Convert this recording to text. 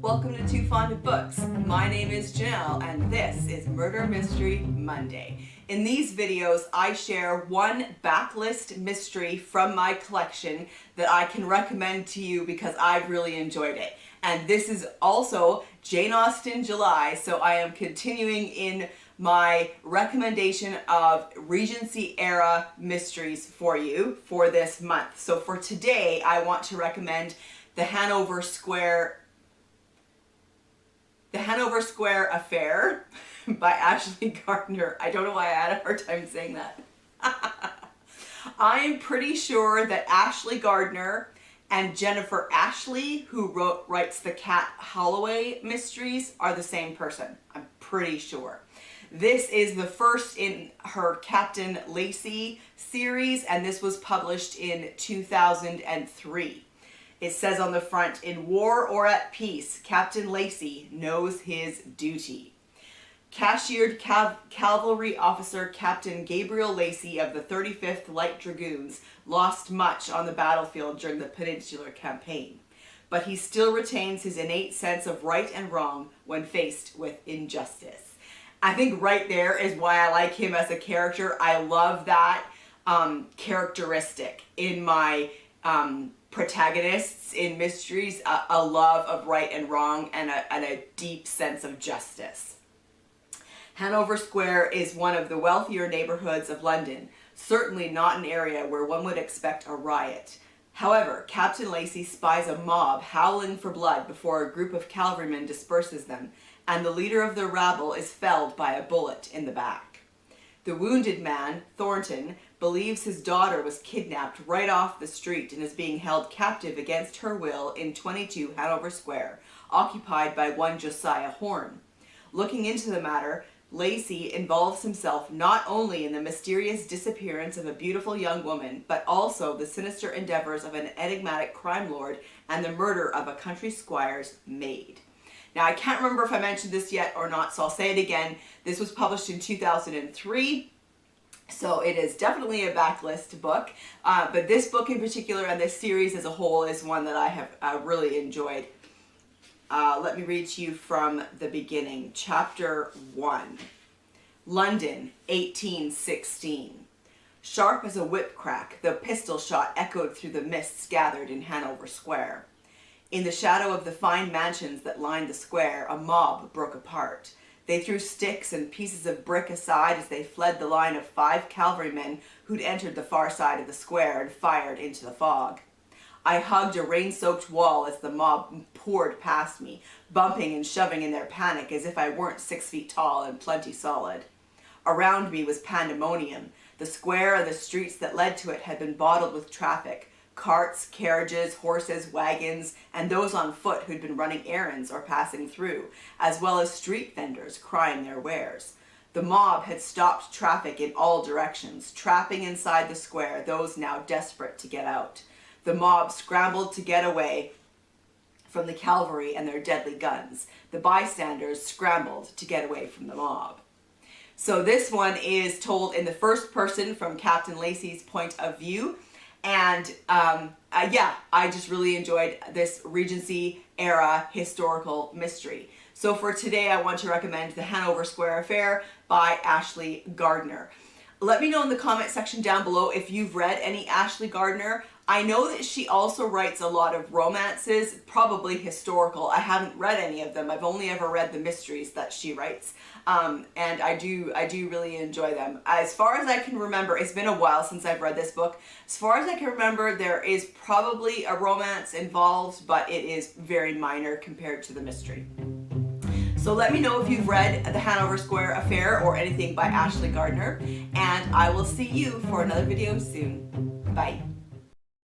Welcome to Too Fond of Books. My name is Janelle and this is Murder Mystery Monday. In these videos, I share one backlist mystery from my collection that I can recommend to you because I've really enjoyed it. And this is also Jane Austen July, so I am continuing in my recommendation of Regency era mysteries for you for this month. So for today, I want to recommend the Hanover Square Affair by Ashley Gardner. I don't know why I had a hard time saying that. I am pretty sure that Ashley Gardner and Jennifer Ashley, who writes the Cat Holloway mysteries, are the same person. I'm pretty sure. This is the first in her Captain Lacey series, and this was published in 2003. It says on the front, "In war or at peace, Captain Lacey knows his duty." Cashiered cavalry officer Captain Gabriel Lacey of the 35th Light Dragoons lost much on the battlefield during the Peninsular Campaign, but he still retains his innate sense of right and wrong when faced with injustice. I think right there is why I like him as a character. I love that characteristic in my protagonists in mysteries, a love of right and wrong and a deep sense of justice. Hanover Square is one of the wealthier neighborhoods of London, certainly not an area where one would expect a riot. However, Captain Lacey spies a mob howling for blood before a group of cavalrymen disperses them, and the leader of the rabble is felled by a bullet in the back. The wounded man, Thornton, believes his daughter was kidnapped right off the street and is being held captive against her will in 22 Hanover Square, occupied by one Josiah Horn. Looking into the matter, Lacey involves himself not only in the mysterious disappearance of a beautiful young woman, but also the sinister endeavors of an enigmatic crime lord and the murder of a country squire's maid. Now, I can't remember if I mentioned this yet or not, so I'll say it again. This was published in 2003, so it is definitely a backlist book. But this book in particular and this series as a whole is one that I have really enjoyed. Let me read to you from the beginning. Chapter 1. London, 1816. Sharp as a whip crack, the pistol shot echoed through the mists gathered in Hanover Square. In the shadow of the fine mansions that lined the square, a mob broke apart. They threw sticks and pieces of brick aside as they fled the line of 5 cavalrymen who'd entered the far side of the square and fired into the fog. I hugged a rain-soaked wall as the mob poured past me, bumping and shoving in their panic as if I weren't 6 feet tall and plenty solid. Around me was pandemonium. The square and the streets that led to it had been bottled with traffic. Carts, carriages, horses, wagons, and those on foot who'd been running errands or passing through, as well as street vendors crying their wares. The mob had stopped traffic in all directions, trapping inside the square those now desperate to get out. The mob scrambled to get away from the cavalry and their deadly guns. The bystanders scrambled to get away from the mob. So this one is told in the first person from Captain Lacey's point of view. And yeah, I just really enjoyed this Regency era historical mystery. So for today, I want to recommend The Hanover Square Affair by Ashley Gardner. Let me know in the comment section down below if you've read any Ashley Gardner. I know that she also writes a lot of romances, probably historical. I haven't read any of them. I've only ever read the mysteries that she writes. And I do really enjoy them. As far as I can remember, it's been a while since I've read this book. As far as I can remember, there is probably a romance involved, but it is very minor compared to the mystery. So let me know if you've read The Hanover Square Affair or anything by Ashley Gardner, and I will see you for another video soon. Bye.